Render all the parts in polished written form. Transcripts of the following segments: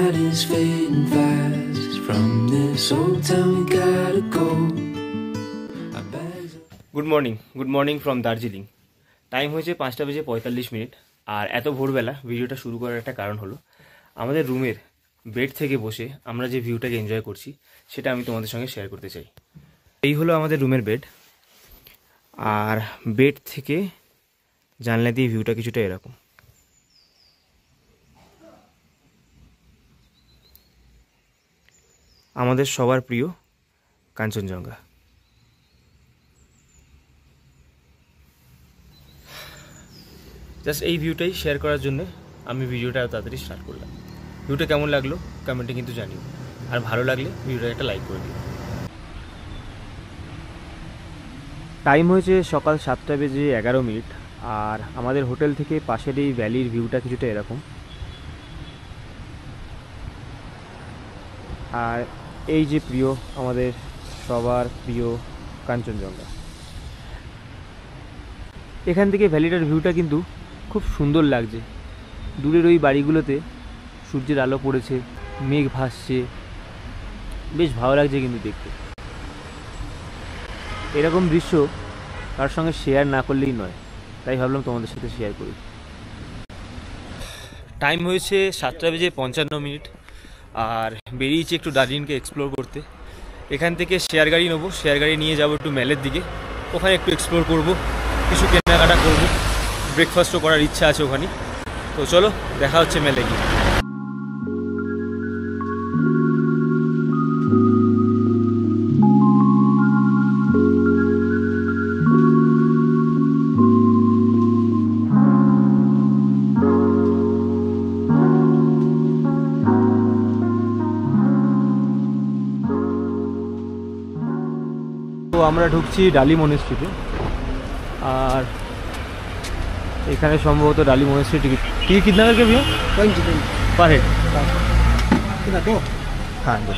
night is fading fast. From this old town we gotta go. Good morning from Darjeeling. Time হয়েছে 5:45 আর এত ভোরবেলা ভিডিওটা শুরু করার একটা কারণ হলো আমাদের রুমের বেড থেকে বসে আমরা যে ভিউটাকে এনজয় করছি সেটা আমি তোমাদের সঙ্গে শেয়ার করতে চাই। এই হলো আমাদের রুমের বেড, আর বেড থেকে জানলা দিয়ে ভিউটা কিছুটা এরকম। আমাদের সবার প্রিয় কাঞ্চনজঙ্ঘা। জাস্ট এই ভিউটাই শেয়ার করার জন্য আমি ভিডিওটা তাড়াতাড়ি স্টার্ট করলাম। ভিউটা কেমন লাগলো কমেন্টে কিন্তু জানিও, আর ভালো লাগলে ভিডিওটা একটা লাইক করে দিও। টাইম হয়েছে সকাল 7:11, আর আমাদের হোটেল থেকে পাশের এই ভ্যালির ভিউটা কিছুটা এরকম। আর এই যে প্রিয় আমাদের সবার প্রিয় কাঞ্চনজঙ্ঘা, এখান থেকে ভ্যালিটার ভিউটা কিন্তু খুব সুন্দর লাগছে। দূরের ওই বাড়িগুলোতে সূর্যের আলো পড়েছে, মেঘ ভাসছে, বেশ ভালো লাগছে কিন্তু দেখতে। এরকম দৃশ্য কার সঙ্গে শেয়ার না করলেই নয়, তাই ভাবলাম তোমাদের সাথে শেয়ার করি। টাইম হয়েছে 7:55, আর বেরিয়েছি একটু দার্জিলিংকে এক্সপ্লোর করতে। এখান থেকে শেয়ার গাড়ি নেবো, শেয়ার গাড়ি নিয়ে যাবো একটু মেলের দিকে, ওখানে একটু এক্সপ্লোর করব, কিছু কেনাকাটা করব, ব্রেকফাস্টও করার ইচ্ছা আছে ওখানে। তো চলো দেখা হচ্ছে মেলে গিয়ে। তো আমরা ঢুকছি ডালি মনেস্ট্রিতে, আর এখানে সম্ভবত ডালি মনেস্ট্রি টিকিট कितना करके भैया? 20 पर हेड। हाँ जी।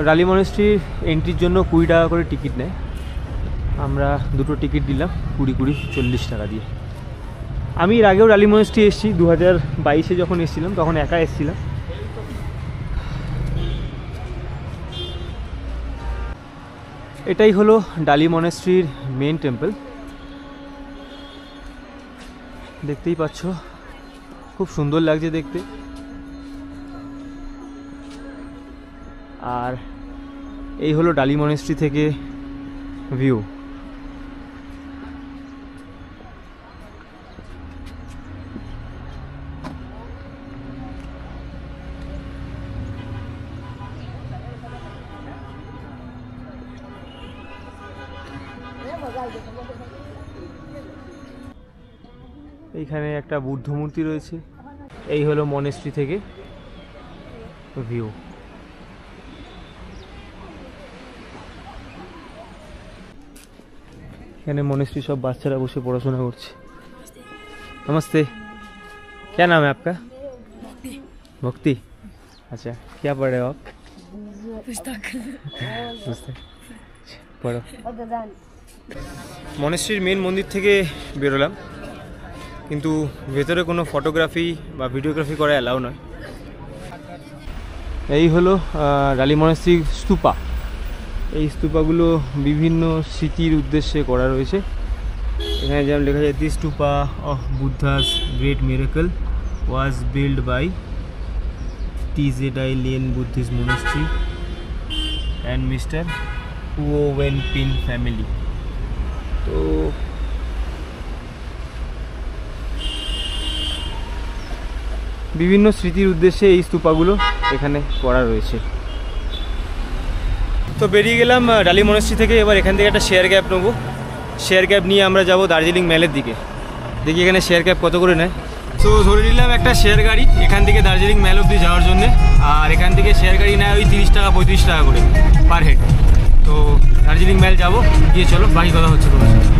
ডালি মনেস্ট্রির এন্ট্রির জন্য 20 টাকা করে টিকিট নেয়। আমরা দুটো টিকিট দিলাম 20-40 টাকা দিয়ে। আমি এর আগেও ডালি মনেস্ট্রি এসেছি, 2022-এ যখন এসেছিলাম তখন একা এসেছিলাম। এটাই হলো ডালি মনেস্ট্রির মেন টেম্পল, দেখতেই পাচ্ছ খুব সুন্দর লাগছে দেখতে। আর এই হলো ডালি মনেস্ট্রি থেকে ভিউ। এইখানে একটা বুদ্ধ মূর্তি রয়েছে। এই হলো মনেস্ট্রি থেকে ভিউ। এখানে মনেস্ট্রি সব বাচ্চারা বসে পড়াশোনা করছে। नमस्ते, क्या नाम है आपका? भक्ति। अच्छा, क्या पढ़ रहे हो आप? पुस्तक। पढ़ो। মনেস্ট্রির মেন মন্দির থেকে বেরোলাম, কিন্তু ভেতরে কোনো ফটোগ্রাফি বা ভিডিওগ্রাফি করা অ্যালাউ নয়। এই হলো ডালি মনেস্ট্রির স্তূপা। এই স্তূপাগুলো বিভিন্ন স্মৃতির উদ্দেশ্যে করা রয়েছে। এখানে যেমন লেখা যায়, this stupa of Buddha's great miracle was build by টিজেডাই লেন Buddhist monastery and mister Huo Wen Pin family. তো বিভিন্ন স্মৃতির উদ্দেশ্যে এই স্তূপাগুলো এখানে করা রয়েছে। তো বেরিয়ে গেলাম ডালি মনেস্ট্রি থেকে। এবার এখান থেকে একটা শেয়ার ক্যাব নেবো। শেয়ার ক্যাব নিয়ে আমরা যাব দার্জিলিং মেলের দিকে। দেখি এখানে শেয়ার ক্যাব কত করে নেয়। তো ধরে নিলাম একটা শেয়ার গাড়ি এখান থেকে দার্জিলিং মেল অব্দি যাওয়ার জন্য, আর এখান থেকে শেয়ার গাড়ি নেয় ওই 30 টাকা 35 টাকা করে পার হেড। তো দার্জিলিং মেল যাব, গিয়ে চলো বাকি কথা হচ্ছে তোমার সাথে।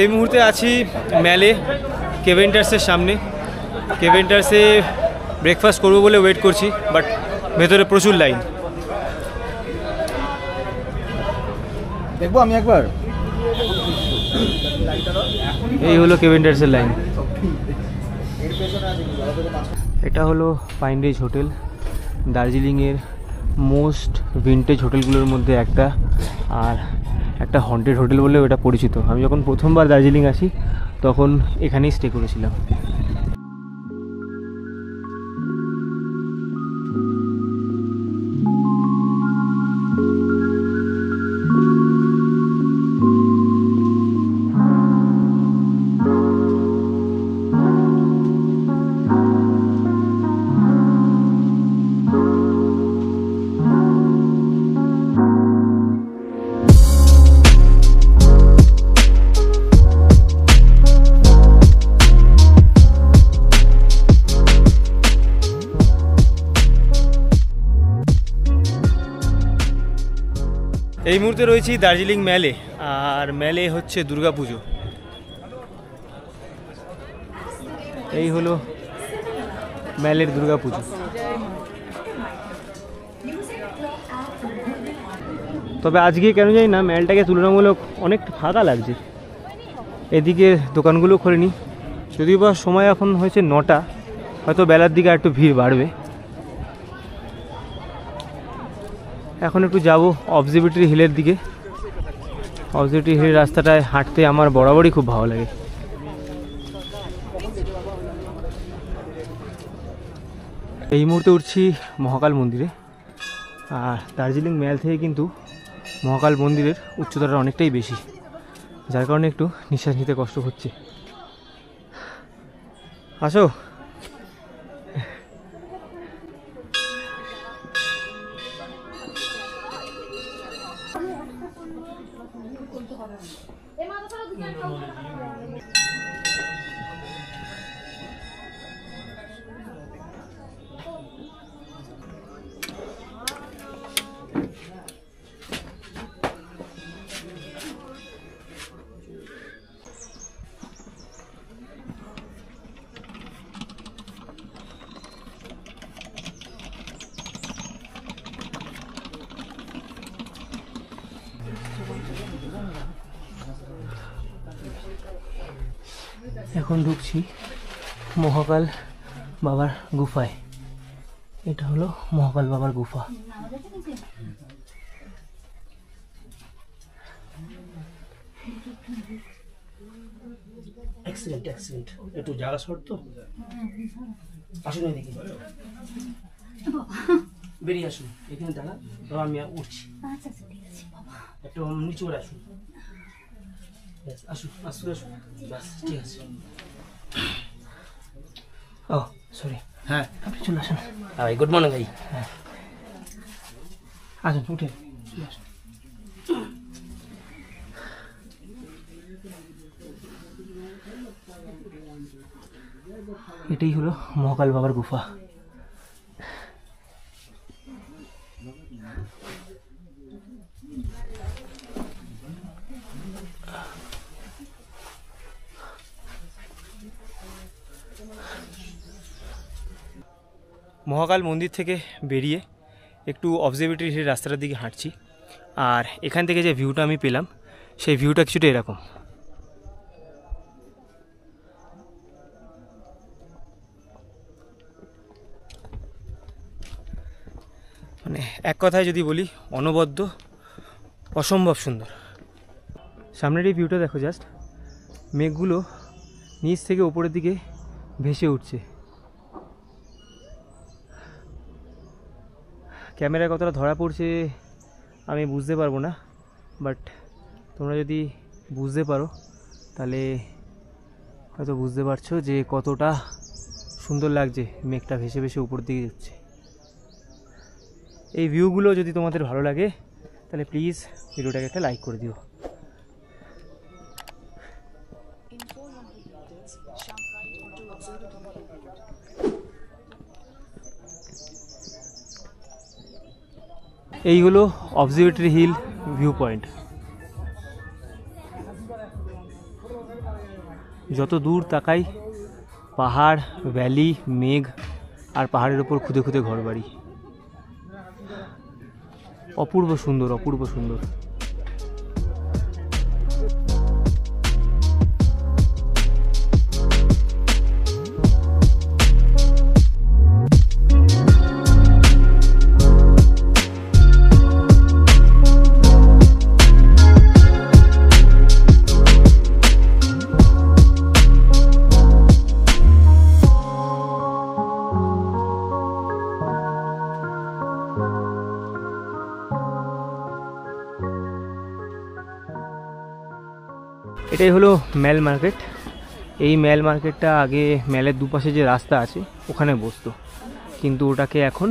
এই মুহূর্তে আছি ম্যালে কেভেন্টার্সের সামনে। কেভেন্টার্সে ব্রেকফাস্ট করবো বলে ওয়েট করছি, বাট ভেতরে প্রচুর লাইন। দেখবো আমি একবার। এই হলো কেভেন্টার্সের লাইন। এটা হলো পাইন রিজ হোটেল, দার্জিলিংয়ের মোস্ট ভিন্টেজ হোটেলগুলোর মধ্যে একটা, আর একটা হন্টেড হোটেল বলেও এটা পরিচিত। আমি যখন প্রথমবার দার্জিলিং আসি তখন এখানেই স্টে করেছিলাম। এই মুহূর্তে রয়েছি দার্জিলিং ম্যালে, আর ম্যালে হচ্ছে দুর্গাপুজো। এই হলো ম্যালের দুর্গাপুজো। তবে আজকে কেন জানি না ম্যালটাকে তুলনামূলক অনেক ফাঁকা লাগছে। এদিকে দোকানগুলো খোলেনি, যদিও বা সময় এখন হয়েছে 9টা, হয়তো বেলার দিকে একটু ভিড় বাড়বে। এখন একটু যাব অবজারভেটরি হিলের দিকে। অবজারভেটরি হিলের রাস্তাটায় হাঁটতে আমার বরাবরই খুব ভালো লাগে। এই মুহূর্তে উঠছি মহাকাল মন্দিরে, আর দার্জিলিং ম্যাল থেকে কিন্তু মহাকাল মন্দিরের উচ্চতাটা অনেকটাই বেশি, যার কারণে একটু নিঃশ্বাস নিতে কষ্ট হচ্ছে। আসো। এখন ঢুকছি মহাকাল বাবার গুফায়। এটা হলো মহাকাল বাবার গুফা। Excellent excellent. একটু জায়গা শর্ট তো, আসুন এদিকে, বেরিয়ে আসুন, এখানে দাঁড়া, তো আমি উঠছি। আচ্ছা আচ্ছা ঠিক আছে বাবা, একটু নিচু করে আসুন, আসুন আসুন আসুন, বাস ঠিক আছে। ও সরি, হ্যাঁ আপনি চলে আসুন। ভাই গুড মর্নিং ভাই। হ্যাঁ আসুন, উঠে আসুন। এটাই হলো মহাকাল বাবার গুফা। মহাকাল মন্দির থেকে বেরিয়ে একটু অবজারভেটরি হিলের রাস্তাটার দিকে হাঁটছি, আর এখান থেকে যে ভিউটা আমি পেলাম সেই ভিউটা কিছুটা এরকম। মানে এক কথায় যদি বলি, অনবদ্য, অসম্ভব সুন্দর। সামনের এই ভিউটা দেখো, জাস্ট মেঘগুলো নিচ থেকে ওপরের দিকে ভেসে উঠছে। ক্যামেরায় কতটা ধরা পড়ছে আমি বুঝতে পারবো না, বাট তোমরা যদি বুঝতে পারো তাহলে হয়তো বুঝতে পারছো যে কতটা সুন্দর লাগছে মেঘটা ভেসে ভেসে উপর দিকে যাচ্ছে। এই ভিউগুলো যদি তোমাদের ভালো লাগে তাহলে প্লিজ ভিডিওটাকে একটা লাইক করে দিও। এই হলো অবজারভেটরি হিল ভিউ পয়েন্ট। যত দূর তাকাই পাহাড়, ভ্যালি, মেঘ আর পাহাড়ের ওপর খুদে খুদে ঘরবাড়ি। অপূর্ব সুন্দর, অপূর্ব সুন্দর। এটাই হলো ম্যাল মার্কেট। এই ম্যাল মার্কেটটা আগে ম্যালের দুপাশে যে রাস্তা আছে ওখানে বসতো, কিন্তু ওটাকে এখন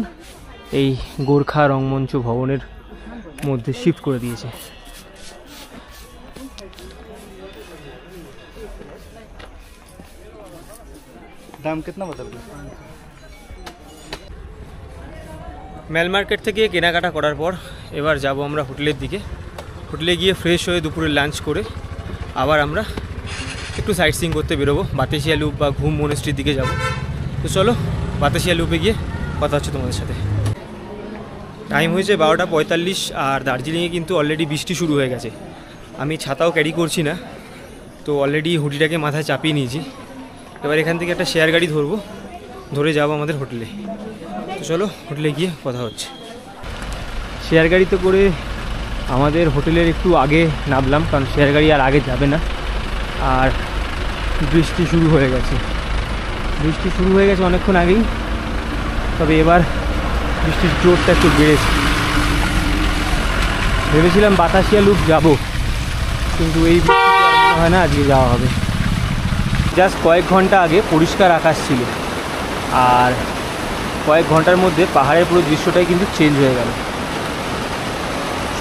এই গোর্খা রঙ্গমঞ্চ ভবনের মধ্যে শিফট করে দিয়েছে। দাম কিতনা বদল? ম্যাল মার্কেট থেকে কেনাকাটা করার পর এবার যাব আমরা হোটেলের দিকে। হোটেলে গিয়ে ফ্রেশ হয়ে দুপুরে লাঞ্চ করে আবার আমরা একটু সাইট সিইং করতে বেরোবো। বাতাসিয়া লুপ বা ঘুম মনেস্ট্রির দিকে যাব। তো চলো বাতাসিয়া লুপে গিয়ে কথা হচ্ছে তোমাদের সাথে। টাইম হয়েছে 12:45 আর দার্জিলিংয়ে কিন্তু অলরেডি বৃষ্টি শুরু হয়ে গেছে। আমি ছাতাও ক্যারি করছি না, তো অলরেডি হুডিটাকে মাথায় চাপিয়ে নিয়েছি। এবার এখান থেকে একটা শেয়ার গাড়ি ধরবো, ধরে যাবো আমাদের হোটেলে। তো চলো হোটেলে গিয়ে কথা হচ্ছে। শেয়ার গাড়িতে করে আমাদের হোটেলের একটু আগে নামলাম, কারণ শেয়ার গাড়ি আর আগে যাবে না। আর বৃষ্টি শুরু হয়ে গেছে, বৃষ্টি শুরু হয়ে গেছে অনেকক্ষণ আগেই, তবে এবার বৃষ্টির জোরটা একটু বেড়েছে। ভেবেছিলাম বাতাসিয়া লুপ যাব, কিন্তু এই বৃষ্টিতে আর মনে হয় না আজকে যাওয়া হবে। জাস্ট কয়েক ঘন্টা আগে পরিষ্কার আকাশ ছিল, আর কয়েক ঘন্টার মধ্যে পাহাড়ের পুরো দৃশ্যটাই কিন্তু চেঞ্জ হয়ে গেল।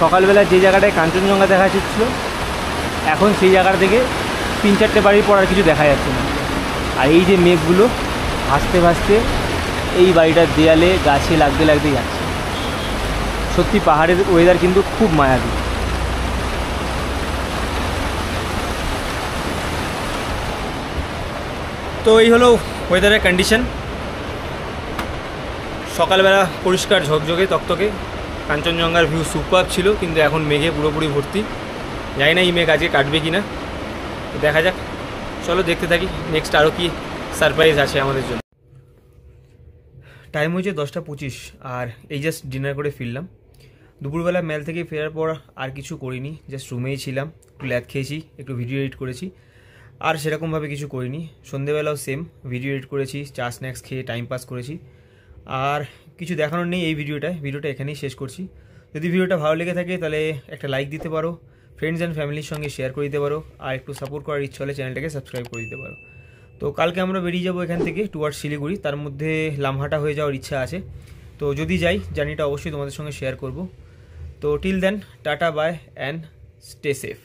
সকালবেলা যে জায়গাটায় কাঞ্চনজঙ্ঘা দেখা যাচ্ছিল, এখন সেই জায়গাটা থেকে 3-4টে বাড়ির পর আর কিছু দেখা যাচ্ছে না। আর এই যে মেঘগুলো ভাসতে ভাসতে এই বাড়িটার দেয়ালে গাছে লাগতে লাগতে যাচ্ছে। সত্যি পাহাড়ের ওয়েদার কিন্তু খুব মায়াবী। তো এই হলো ওয়েদারের কন্ডিশন। সকালবেলা পরিষ্কার ঝকঝকে তকতকে কাঞ্চনজঙ্ঘার ভিউ সুপার ছিল, কিন্তু এখন মেঘে পুরোপুরি ভর্তি। জানি না এই মেঘ আজকে কাটবে কি না, দেখা যাক। চলো দেখতে থাকি নেক্সট আরও কি সারপ্রাইজ আছে আমাদের জন্য। টাইম হয়েছে 10:25 আর এই জাস্ট ডিনার করে ফিরলাম। দুপুরবেলা মেল থেকে ফেরার পর আর কিছু করিনি, জাস্ট রুমেই ছিলাম, একটু ল্যাদ খেয়েছি, একটু ভিডিও এডিট করেছি, আর সেরকমভাবে কিছু করিনি। সন্ধেবেলাও সেম ভিডিও এডিট করেছি, চা স্ন্যাক্স খেয়ে টাইম পাস করেছি। আর কিছু দেখানোর নেই এই ভিডিওটা এখানেই শেষ করছি। যদি ভিডিওটা ভালো লেগে থাকে তাহলে একটা লাইক দিতে পারো, ফ্রেন্ডস অ্যান্ড ফ্যামিলির সঙ্গে শেয়ার করে দিতে পারো, আর একটু সাপোর্ট করার ইচ্ছা হলে চ্যানেলটাকে সাবস্ক্রাইব করে দিতে পারো। তো কালকে আমরা বেরিয়ে যাবো এখান থেকে টুয়ার্ডস শিলিগুড়ি, তার মধ্যে লামহাটা হয়ে যাওয়ার ইচ্ছা আছে। তো যদি যাই জার্নিটা অবশ্যই তোমাদের সঙ্গে শেয়ার করব। তো till then tata bye and stay safe.